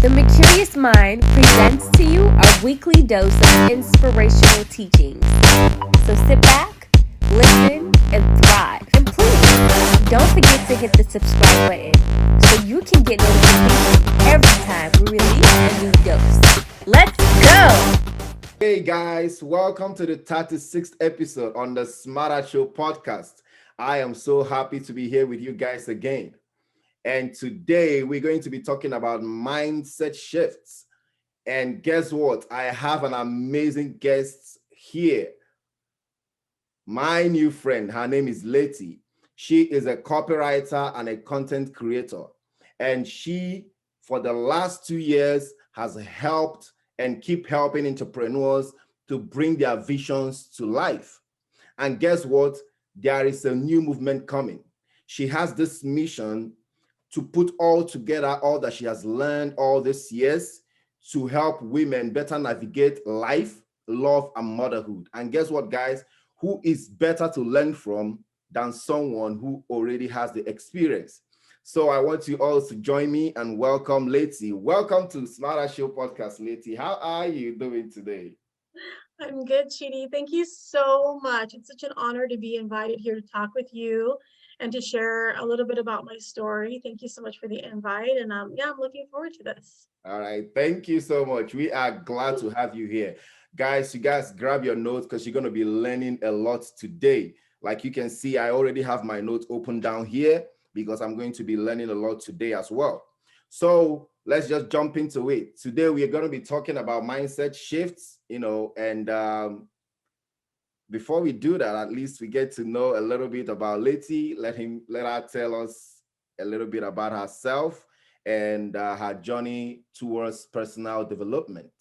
The Merkuriusmind presents to you our weekly dose of inspirational teachings. So sit back, listen, and thrive. And please, don't forget to hit the subscribe button so you can get notifications every time we release a new dose. Let's go! Hey guys, welcome to the 36th episode on the Smarter Show podcast. I am so happy to be here with you guys again. And today we're going to be talking about mindset shifts. And guess what? I have an amazing guest here. My new friend, her name is Letty. She is a copywriter and a content creator. And she, for the last 2 years, has helped and keep helping entrepreneurs to bring their visions to life. And guess what? There is a new movement coming. She has this mission to put all together all that she has learned all these years to help women better navigate life, love, and motherhood. And guess what, guys? Who is better to learn from than someone who already has the experience? So I want you all to join me and welcome Letty. Welcome to Smarter Show podcast, Letty. How are you doing today? I'm good, Chidi. Thank you so much. It's such an honor to be invited here to talk with you and to share a little bit about my story. Thank you so much for the invite. And I'm looking forward to this. All right. Thank you so much. We are glad to have you here. Guys, you guys grab your notes because you're going to be learning a lot today. Like you can see, I already have my notes open down here because I'm going to be learning a lot today as well. So let's just jump into it. Today, we are going to be talking about mindset shifts, and before we do that, at least we get to know a little bit about Letty. Let her tell us a little bit about herself and her journey towards personal development.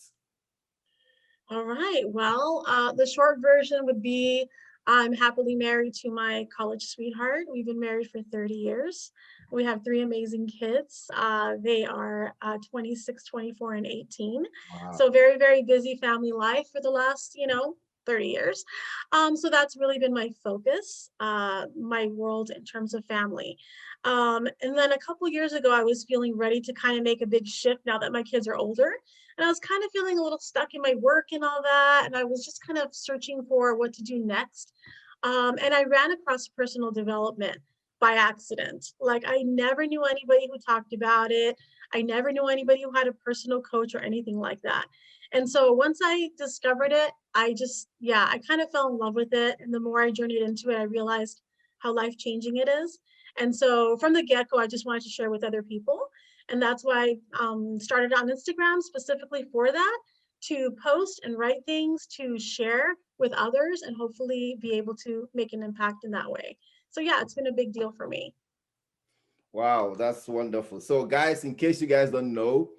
All right. Well, the short version would be I'm happily married to my college sweetheart. We've been married for 30 years. We have three amazing kids. They are 26, 24, and 18. Wow. So very, very busy family life for the last, 30 years. So that's really been my focus, my world in terms of family. And then a couple years ago, I was feeling ready to kind of make a big shift now that my kids are older. And I was kind of feeling a little stuck in my work and all that. And I was just kind of searching for what to do next. And I ran across personal development by accident. Like I never knew anybody who talked about it. I never knew anybody who had a personal coach or anything like that. And so once I discovered it, I kind of fell in love with it. And the more I journeyed into it, I realized how life changing it is. And so from the get-go, I just wanted to share with other people. And that's why I started on Instagram specifically for that, to post and write things, to share with others, and hopefully be able to make an impact in that way. So yeah, it's been a big deal for me. Wow, that's wonderful. So, guys, in case you guys don't know,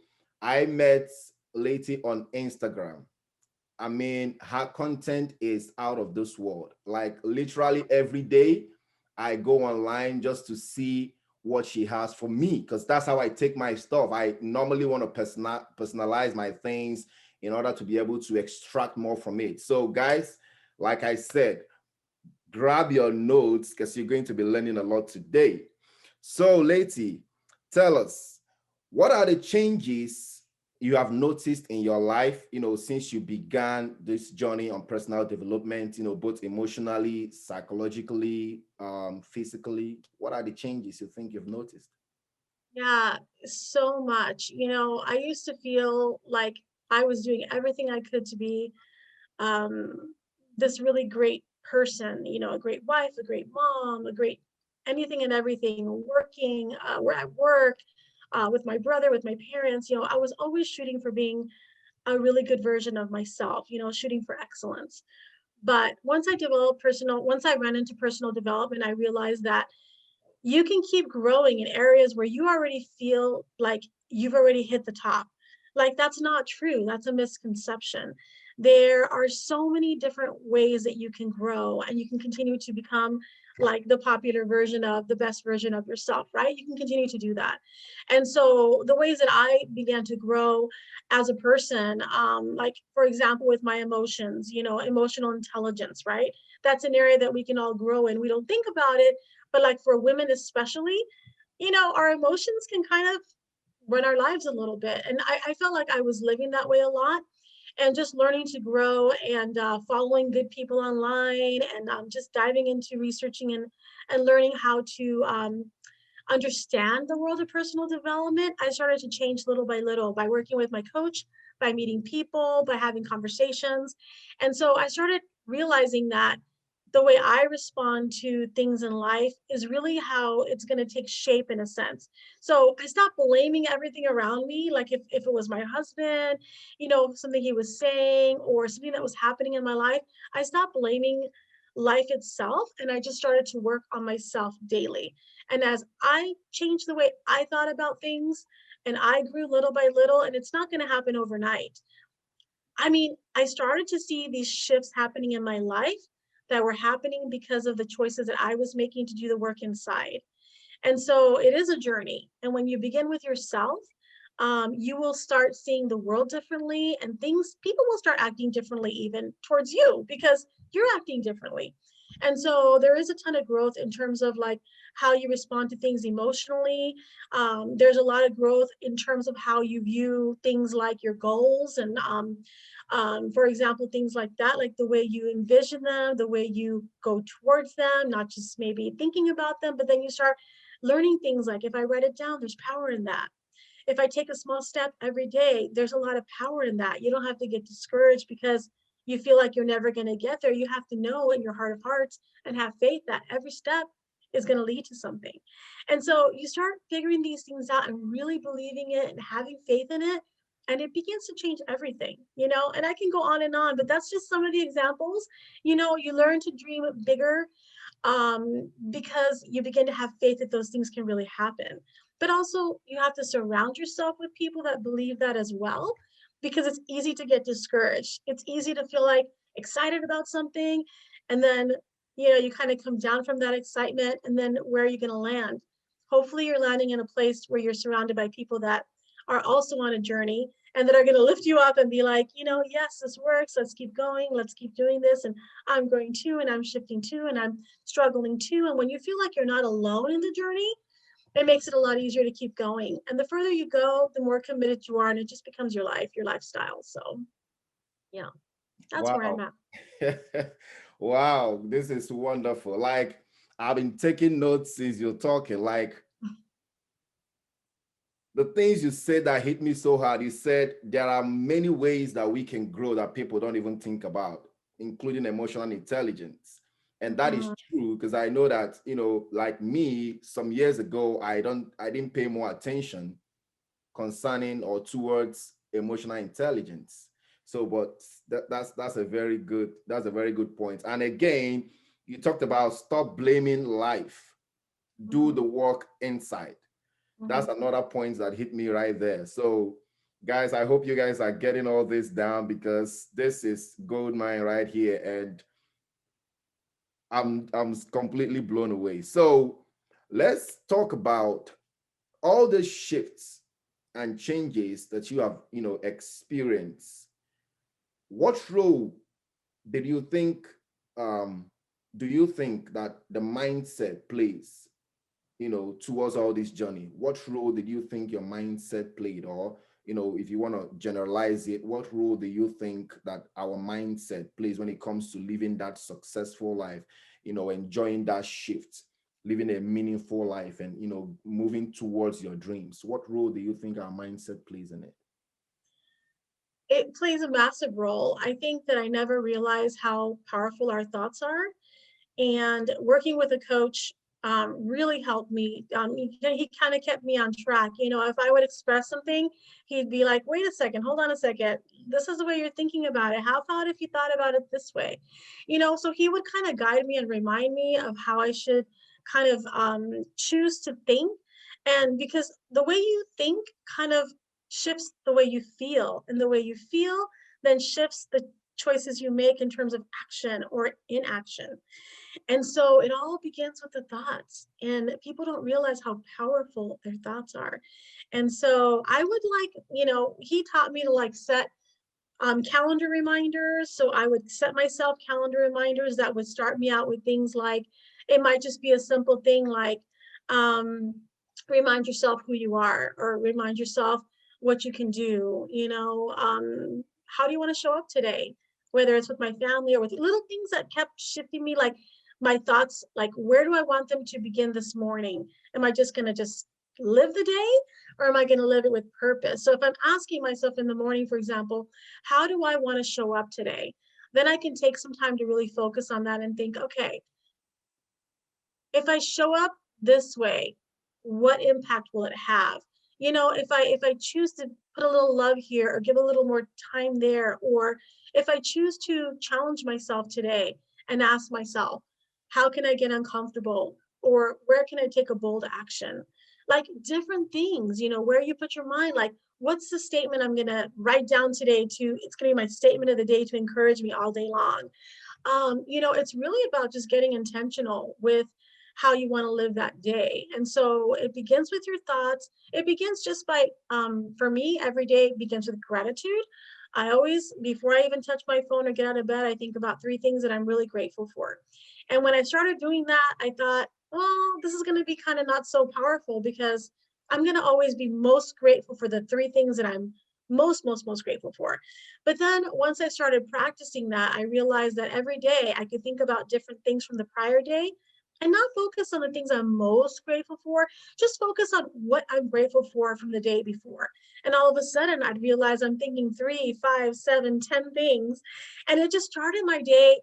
I met Letty on Instagram. I mean, her content is out of this world. Like literally every day, I go online just to see what she has for me, because that's how I take my stuff. I normally want to personalize my things in order to be able to extract more from it. So, guys, like I said, grab your notes because you're going to be learning a lot today. So, Letty, tell us, what are the changes you have noticed in your life, since you began this journey on personal development, both emotionally, psychologically, physically? What are the changes you think you've noticed? Yeah, so much. I used to feel like I was doing everything I could to be um, this really great person, a great wife, a great mom, a great anything and everything, working, we're at work, with my brother, with my parents. I was always shooting for being a really good version of myself, shooting for excellence. But once I ran into personal development, I realized that you can keep growing in areas where you already feel like you've already hit the top. Like that's not true. That's a misconception. There are so many different ways that you can grow and you can continue to become like the popular version of the best version of yourself, right? You can continue to do that. And so the ways that I began to grow as a person, like for example, with my emotions, emotional intelligence, right? That's an area that we can all grow in. We don't think about it, but like for women especially, our emotions can kind of run our lives a little bit. And I felt like I was living that way a lot, and just learning to grow, and following good people online, and just diving into researching and learning how to understand the world of personal development. I started to change little by little by working with my coach, by meeting people, by having conversations. And so I started realizing that the way I respond to things in life is really how it's going to take shape in a sense. So I stopped blaming everything around me. Like if it was my husband, something he was saying or something that was happening in my life, I stopped blaming life itself, and I just started to work on myself daily. And as I changed the way I thought about things, and I grew little by little, and it's not going to happen overnight. I mean, I started to see these shifts happening in my life that were happening because of the choices that I was making to do the work inside. And so it is a journey. And when you begin with yourself, you will start seeing the world differently, and people will start acting differently even towards you because you're acting differently. And so there is a ton of growth in terms of like how you respond to things emotionally. There's a lot of growth in terms of how you view things like your goals, and for example, things like that, like the way you envision them, the way you go towards them, not just maybe thinking about them, but then you start learning things like, if I write it down, there's power in that. If I take a small step every day, there's a lot of power in that. You don't have to get discouraged because you feel like you're never going to get there. You have to know in your heart of hearts and have faith that every step is going to lead to something. And so you start figuring these things out and really believing it and having faith in it. And it begins to change everything. And I can go on, but that's just some of the examples. You learn to dream bigger, because you begin to have faith that those things can really happen. But also, you have to surround yourself with people that believe that as well, because it's easy to get discouraged. It's easy to feel like excited about something, and then you kind of come down from that excitement, and then where are you going to land? Hopefully, you're landing in a place where you're surrounded by people that are also on a journey, and that are going to lift you up and be like, yes, this works. Let's keep going. Let's keep doing this. And I'm growing too, and I'm shifting too, and I'm struggling too. And when you feel like you're not alone in the journey, it makes it a lot easier to keep going. And the further you go, the more committed you are, and it just becomes your life, your lifestyle. So yeah, that's where I'm Wow. at. Wow, this is wonderful. Like, I've been taking notes since you're talking. Like, the things you said that hit me so hard, you said there are many ways that we can grow that people don't even think about, including emotional intelligence. And that is Mm, true, because I know that, like me, some years ago, I didn't pay more attention concerning or towards emotional intelligence. So, but that's a very good point. And again, you talked about stop blaming life, do mhm, the work inside. That's mhm. another point that hit me right there. So, guys, I hope you guys are getting all this down, because this is gold mine right here, and I'm completely blown away. So, let's talk about all the shifts and changes that you have, experienced. What role did you think, um, do you think that the mindset plays, towards all this journey? What role did you think your mindset played? Or, if you want to generalize it, what role do you think that our mindset plays when it comes to living that successful life, enjoying that shift, living a meaningful life, and, moving towards your dreams? What role do you think our mindset plays in it? It plays a massive role. I think that I never realized how powerful our thoughts are. And working with a coach really helped me. He kind of kept me on track. If I would express something, he'd be like, wait a second, hold on a second. This is the way you're thinking about it. How about if you thought about it this way? So he would kind of guide me and remind me of how I should kind of choose to think. And because the way you think kind of shifts the way you feel, and the way you feel then shifts the choices you make in terms of action or inaction. And so it all begins with the thoughts, and people don't realize how powerful their thoughts are. And so I would he taught me to set calendar reminders. So I would set myself calendar reminders that would start me out with things like, it might just be a simple thing like, um, remind yourself who you are, or remind yourself what you can do. How do you want to show up today? Whether it's with my family or with little things that kept shifting me, like my thoughts, like where do I want them to begin this morning? Am I just going to just live the day, or am I going to live it with purpose? So if I'm asking myself in the morning, for example, how do I want to show up today? Then I can take some time to really focus on that and think, okay, if I show up this way, what impact will it have? If I choose to put a little love here or give a little more time there, or if I choose to challenge myself today and ask myself, how can I get uncomfortable? Or where can I take a bold action? Like different things, where you put your mind, like what's the statement I'm going to write down today it's going to be my statement of the day to encourage me all day long. It's really about just getting intentional with how you want to live that day. And so it begins with your thoughts. It begins just by, for me, every day begins with gratitude. I always, before I even touch my phone or get out of bed, I think about 3 things that I'm really grateful for. And when I started doing that, I thought, well, this is going to be kind of not so powerful, because I'm going to always be most grateful for the 3 things that I'm most grateful for. But then once I started practicing that, I realized that every day I could think about different things from the prior day and not focus on the things I'm most grateful for, just focus on what I'm grateful for from the day before. And all of a sudden I'd realize I'm thinking 3, 5, 7, 10 things. And it just started my day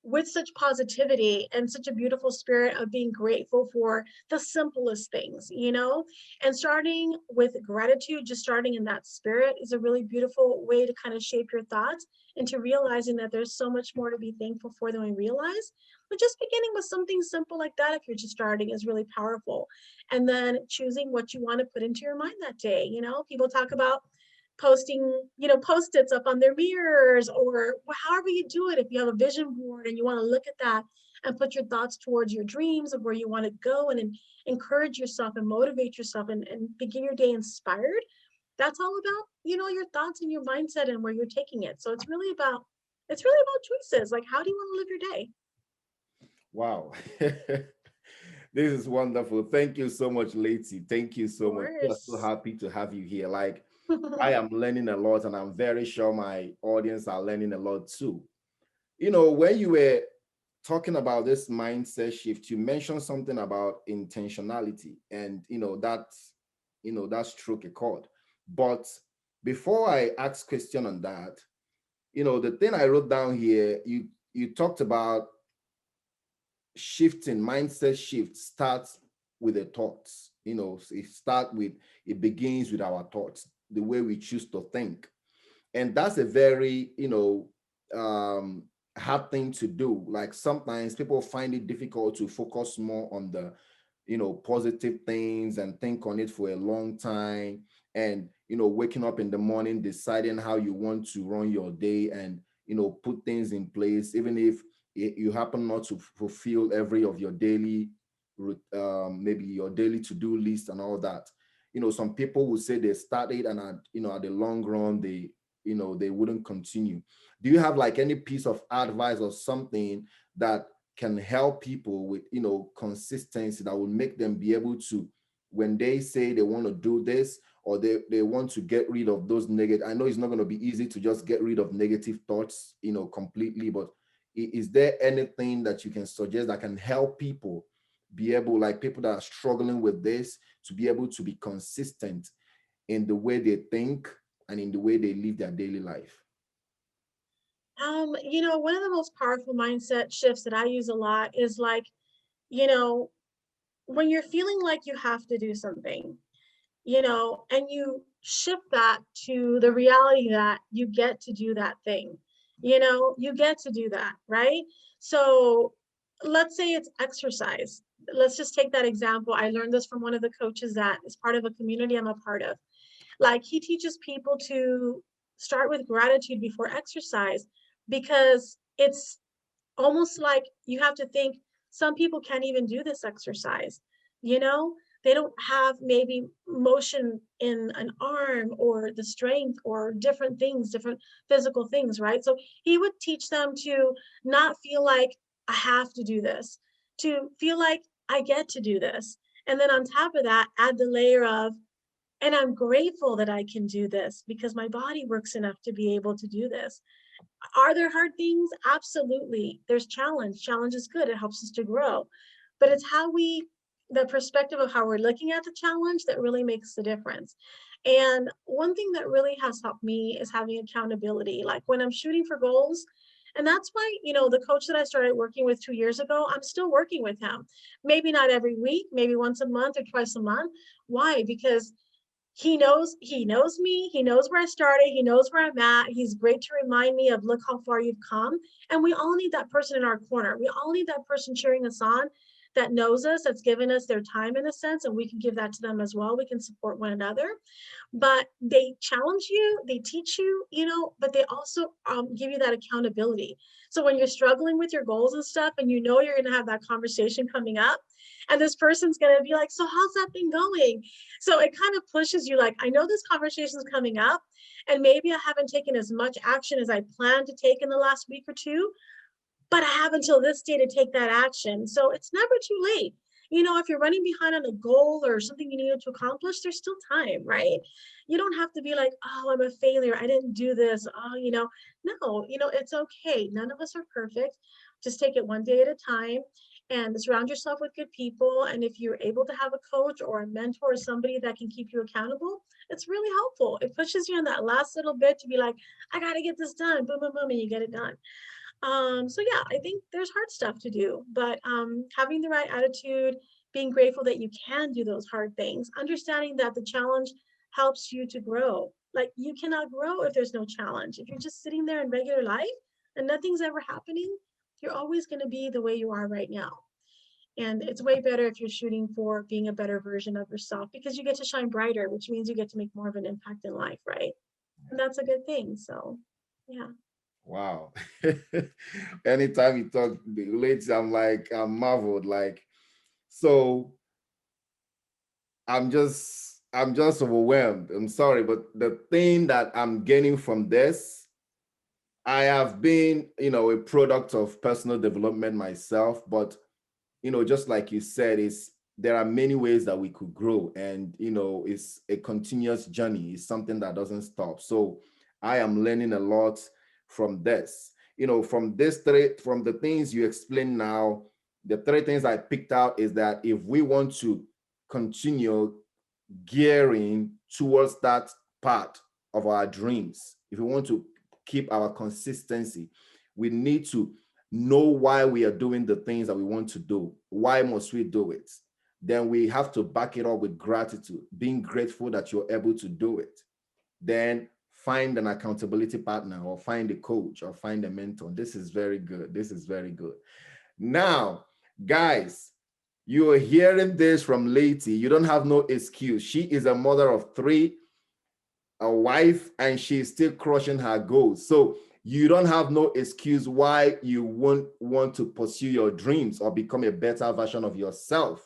with such positivity and such a beautiful spirit of being grateful for the simplest things, and starting with gratitude, just starting in that spirit is a really beautiful way to kind of shape your thoughts into realizing that there's so much more to be thankful for than we realize. But just beginning with something simple like that, if you're just starting, is really powerful. And then choosing what you want to put into your mind that day. People talk about posting, post-its up on their mirrors, or however you do it. If you have a vision board and you want to look at that and put your thoughts towards your dreams of where you want to go, and encourage yourself and motivate yourself, and begin your day inspired, that's all about, your thoughts and your mindset and where you're taking it. So it's really about choices. Like, how do you want to live your day? Wow. This is wonderful. Thank you so much, Letty. Thank you so Of much. We are so course. happy to have you here. Like, I am learning a lot, and I'm very sure my audience are learning a lot too. When you were talking about this mindset shift, you mentioned something about intentionality, and that struck a chord. But before I ask question on that, the thing I wrote down here, you talked about shifting mindset shift starts with the thoughts. It begins with our thoughts, the way we choose to think. And that's a very hard thing to do. Like, sometimes people find it difficult to focus more on the positive things and think on it for a long time. And waking up in the morning, deciding how you want to run your day, and put things in place, even if you happen not to fulfill every of your daily maybe your daily to-do list and all that. Some people would say they started, and at the long run they wouldn't continue. Do you have like any piece of advice or something that can help people with consistency, that will make them be able to, when they say they want to do this, or they want to get rid of those negative? I know it's not going to be easy to just get rid of negative thoughts completely, but is there anything that you can suggest that can help people be able, like people that are struggling with this, to be able to be consistent in the way they think and in the way they live their daily life? One of the most powerful mindset shifts that I use a lot is like, you know, when you're feeling like you have to do something, and you shift that to the reality that you get to do that thing. You get to do that, right? So let's say it's exercise. Let's just take that example. I learned this from one of the coaches that is part of a community I'm a part of. Like, he teaches people to start with gratitude before exercise, because it's almost like you have to think, some people can't even do this exercise. you know they don't have maybe motion in an arm, or the strength, or different physical things, right? So he would teach them to not feel like I have to do this, to feel like I get to do this. And then on top of that, add the layer of, and I'm grateful that I can do this because my body works enough to be able to do this. Are there hard things? Absolutely. There's challenge. Challenge is good. It helps us to grow. But it's the perspective of how we're looking at the challenge that really makes the difference. And one thing that really has helped me is having accountability. Like when I'm shooting for goals, and that's why, the coach that I started working with 2 years ago, I'm still working with him. Maybe not every week, maybe once a month or twice a month. Why? Because he knows me, he knows where I started, he knows where I'm at. He's great to remind me of, look how far you've come. And we all need that person in our corner. We all need that person cheering us on, that knows us, that's given us their time in a sense, and we can give that to them as well. We can support one another. But they challenge you, they teach you, but they also give you that accountability. So when you're struggling with your goals and stuff, and you're going to have that conversation coming up, and this person's going to be like, so how's that been going? So it kind of pushes you, like, I know this conversation is coming up, and maybe I haven't taken as much action as I planned to take in the last week or two, but I have until this day to take that action. So it's never too late. If you're running behind on a goal or something you needed to accomplish, there's still time, right? You don't have to be like, oh, I'm a failure, I didn't do this. Oh, no, it's okay. None of us are perfect. Just take it one day at a time and surround yourself with good people. And if you're able to have a coach or a mentor or somebody that can keep you accountable, it's really helpful. It pushes you in that last little bit to be like, I got to get this done. Boom, boom, boom, and you get it done. So yeah, I think there's hard stuff to do, but having the right attitude, being grateful that you can do those hard things, understanding that the challenge helps you to grow. Like you cannot grow if there's no challenge. If you're just sitting there in regular life and nothing's ever happening, you're always going to be the way you are right now. And it's way better if you're shooting for being a better version of yourself, because you get to shine brighter, which means you get to make more of an impact in life, right? And that's a good thing. So, yeah. Wow. Anytime you talk the ladies, I'm marveled. So I'm just overwhelmed. I'm sorry, but the thing that I'm getting from this, I have been, a product of personal development myself, but just like you said, there are many ways that we could grow, and it's a continuous journey. It's something that doesn't stop. So I am learning a lot from this. From the things you explain now, the three things I picked out is that if we want to continue gearing towards that part of our dreams, if we want to keep our consistency, we need to know why we are doing the things that we want to do. Why must we do it? Then we have to back it up with gratitude, being grateful that you're able to do it. Then find an accountability partner, or find a coach, or find a mentor. This is very good. This is very good. Now, guys, you are hearing this from Letty. You don't have no excuse. She is a mother of three, a wife, and she's still crushing her goals. So you don't have no excuse why you won't want to pursue your dreams or become a better version of yourself.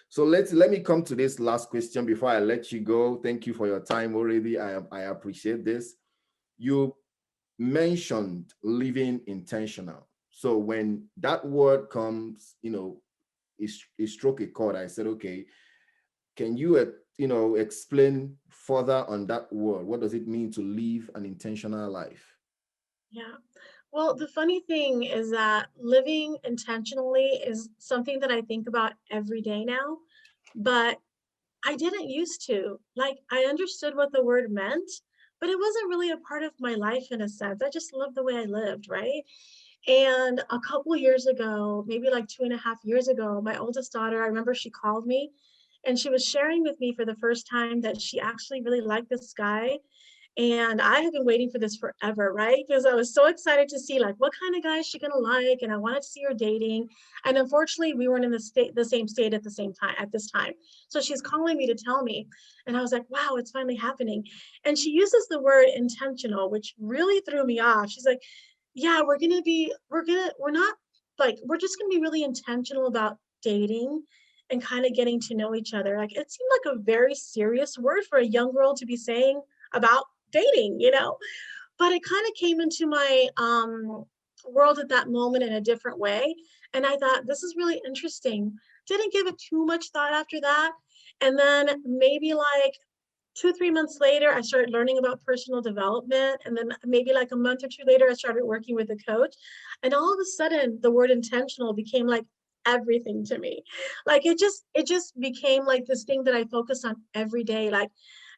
So let me come to this last question before I let you go. Thank you for your time already. I appreciate this. You mentioned living intentional. So when that word comes, it struck a chord. I said, okay, can you explain further on that word? What does it mean to live an intentional life? Yeah. Well, the funny thing is that living intentionally is something that I think about every day now, but I didn't used to. Like, I understood what the word meant, but it wasn't really a part of my life in a sense. I just loved the way I lived, right? And a couple years ago, maybe like 2.5 years ago, my oldest daughter, I remember she called me and she was sharing with me for the first time that she actually really liked this guy. And I have been waiting for this forever, right? Because I was so excited to see like what kind of guy is she gonna like, and I wanted to see her dating. And unfortunately, we weren't in the same state at the same time at this time. So she's calling me to tell me, and I was like, wow, it's finally happening. And she uses the word intentional, which really threw me off. She's like, yeah, we're just gonna be really intentional about dating and kind of getting to know each other. Like it seemed like a very serious word for a young girl to be saying about dating, but it kind of came into my world at that moment in a different way. And I thought, this is really interesting didn't give it too much thought after that. And then maybe like 2, 3 months later, I started learning about personal development. And then maybe like a month or two later, I started working with a coach. And all of a sudden, the word intentional became like everything to me. Like it just became like this thing that I focus on every day. Like,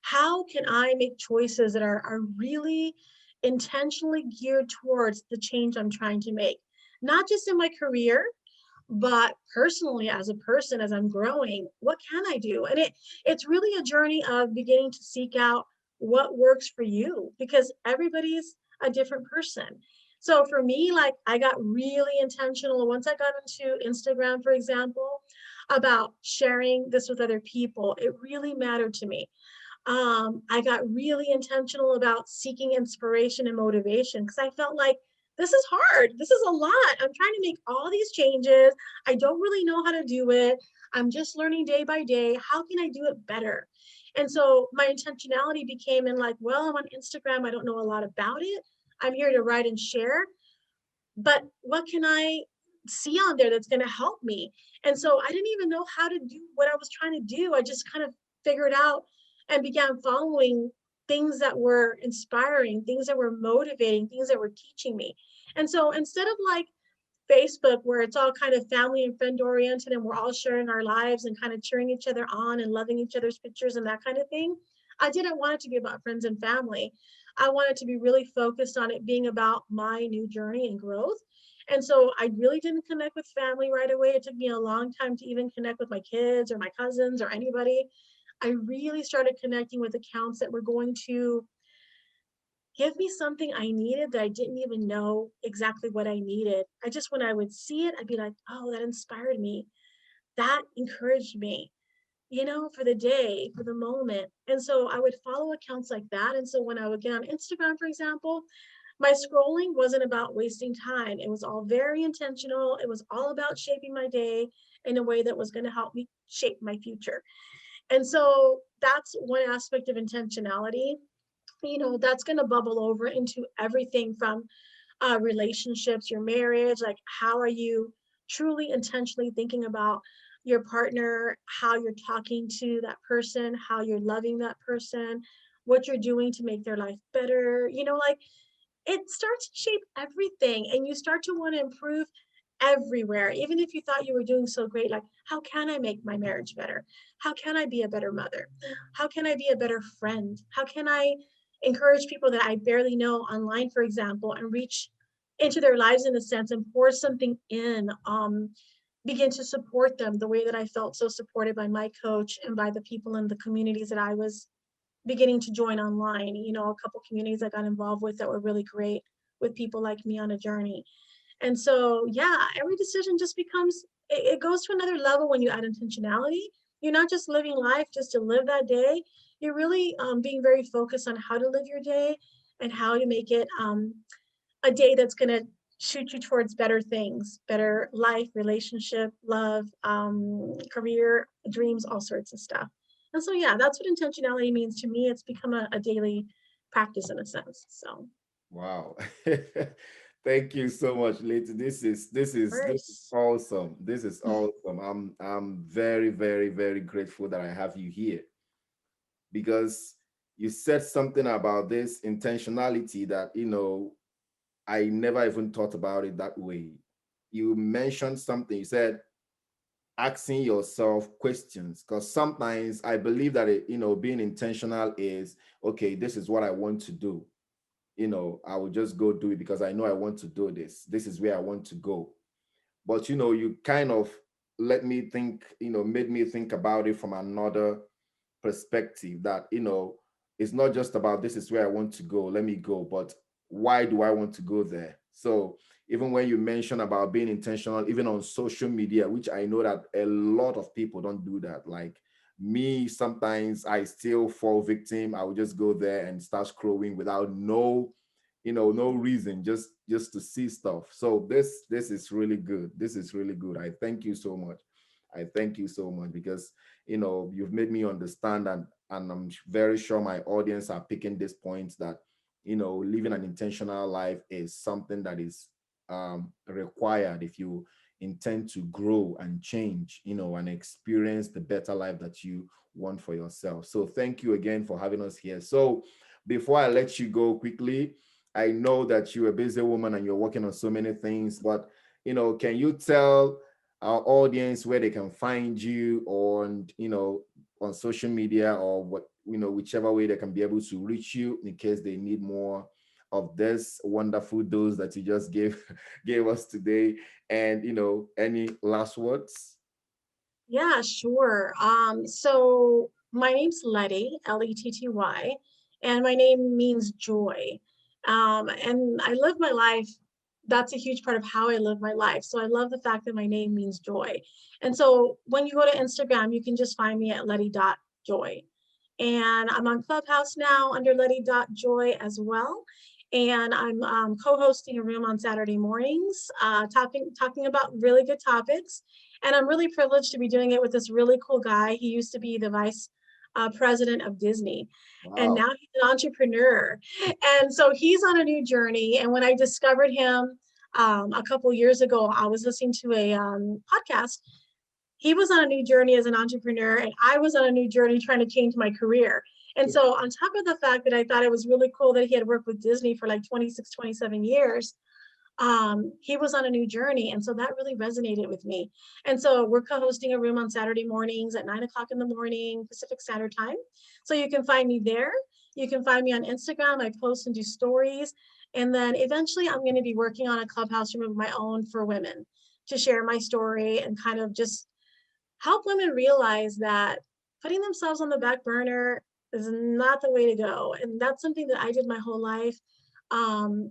how can I make choices that are really intentionally geared towards the change I'm trying to make? Not just in my career, but personally as a person, as I'm growing, what can I do? And it's really a journey of beginning to seek out what works for you, because everybody's a different person. So for me, like, I got really intentional once I got into Instagram, for example, about sharing this with other people. It really mattered to me. I got really intentional about seeking inspiration and motivation, because I felt like this is hard. This is a lot. I'm trying to make all these changes. I don't really know how to do it. I'm just learning day by day. How can I do it better? And so my intentionality became in like, well, I'm on Instagram. I don't know a lot about it. I'm here to write and share, but what can I see on there that's going to help me? And so I didn't even know how to do what I was trying to do. I just kind of figured out and began following things that were inspiring, things that were motivating, things that were teaching me. And so instead of like Facebook, where it's all kind of family and friend oriented and we're all sharing our lives and kind of cheering each other on and loving each other's pictures and that kind of thing, I didn't want it to be about friends and family. I wanted to be really focused on it being about my new journey and growth. And so I really didn't connect with family right away. It took me a long time to even connect with my kids or my cousins or anybody. I really started connecting with accounts that were going to give me something I needed that I didn't even know exactly what I needed. I just, when I would see it, I'd be like, oh, that inspired me. That encouraged me, for the day, for the moment. And so I would follow accounts like that. And so when I would get on Instagram, for example, my scrolling wasn't about wasting time. It was all very intentional. It was all about shaping my day in a way that was going to help me shape my future. And so that's one aspect of intentionality. That's going to bubble over into everything from relationships, your marriage, like how are you truly intentionally thinking about your partner, how you're talking to that person, how you're loving that person, what you're doing to make their life better. Like, it starts to shape everything, and you start to want to improve everywhere. Even if you thought you were doing so great, like, how can I make my marriage better? How can I be a better mother? How can I be a better friend? How can I encourage people that I barely know online, for example, and reach into their lives in a sense and pour something in, begin to support them the way that I felt so supported by my coach and by the people in the communities that I was beginning to join online. A couple communities I got involved with that were really great, with people like me on a journey. And so, yeah, every decision just becomes, it goes to another level when you add intentionality. You're not just living life just to live that day. You're really being very focused on how to live your day and how to make it a day that's going to shoot you towards better things, better life, relationship, love, career, dreams, all sorts of stuff. And so, yeah, that's what intentionality means to me. It's become a daily practice in a sense. So, Wow. Thank you so much, Letty. This is first, awesome. This is awesome. I'm very, very, very grateful that I have you here, because you said something about this intentionality that I never even thought about it that way. You mentioned something. You said asking yourself questions, because sometimes I believe that being intentional is, okay, this is what I want to do. I will just go do it because I know I want to do this. This is where I want to go. But you kind of let me think, made me think about it from another perspective, that it's not just about this is where I want to go, let me go, but why do I want to go there? So even when you mention about being intentional, even on social media, which I know that a lot of people don't do that, like me, sometimes I still fall victim. I will just go there and start scrolling without no reason, just to see stuff. So this is really good. This is really good. I thank you so much. I thank you so much, because you've made me understand, and I'm very sure my audience are picking this point, that living an intentional life is something that is required if you intend to grow and change, and experience the better life that you want for yourself. So thank you again for having us here. So before I let you go quickly, I know that you're a busy woman and you're working on so many things, but can you tell our audience where they can find you on social media, or whichever way they can be able to reach you in case they need more of this wonderful dose that you just gave gave us today, and any last words? Yeah, sure. So my name's Letty, Letty, and my name means joy. And I live my life. That's a huge part of how I live my life. So I love the fact that my name means joy. And so when you go to Instagram, you can just find me at letty.joy. And I'm on Clubhouse now under letty.joy as well. And I'm co-hosting a room on Saturday mornings, talking about really good topics. And I'm really privileged to be doing it with this really cool guy. He used to be the vice president of Disney, and Wow. now he's an entrepreneur. And so he's on a new journey. And when I discovered him a couple years ago, I was listening to a podcast. He was on a new journey as an entrepreneur, and I was on a new journey trying to change my career. And so on top of the fact that I thought it was really cool that he had worked with Disney for like 26, 27 years, he was on a new journey. And so that really resonated with me. And so we're co-hosting a room on Saturday mornings at 9 o'clock in the morning, Pacific Standard Time. So you can find me there. You can find me on Instagram. I post and do stories. And then eventually I'm going to be working on a clubhouse room of my own for women to share my story and kind of just help women realize that putting themselves on the back burner is not the way to go. And that's something that I did my whole life.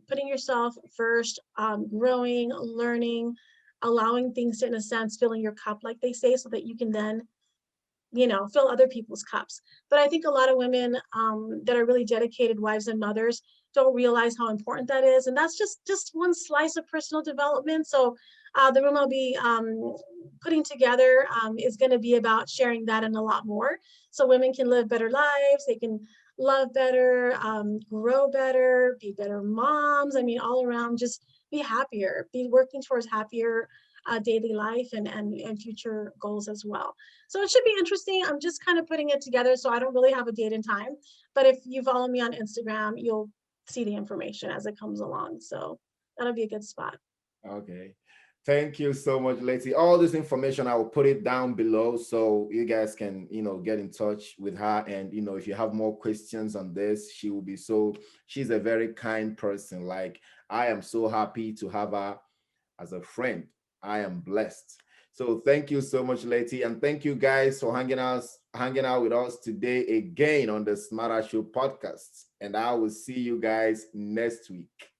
Putting yourself first, growing, learning, allowing things to, in a sense, fill in your cup, like they say, so that you can then fill other people's cups. But I think a lot of women that are really dedicated wives and mothers don't realize how important that is. And that's just one slice of personal development. So the room I'll be putting together is going to be about sharing that and a lot more. So women can live better lives. They can love better, grow better, be better moms. I mean, all around, just be happier, be working towards happier daily life and future goals as well. So it should be interesting. I'm just kind of putting it together, so I don't really have a date and time. But if you follow me on Instagram, you'll see the information as it comes along. So that'll be a good spot. Okay. Thank you so much, Letty. All this information, I will put it down below so you guys can, get in touch with her. And, if you have more questions on this, she's a very kind person. Like, I am so happy to have her as a friend. I am blessed. So thank you so much, Letty. And thank you guys for hanging out with us today again on the Smarter Show podcast. And I will see you guys next week.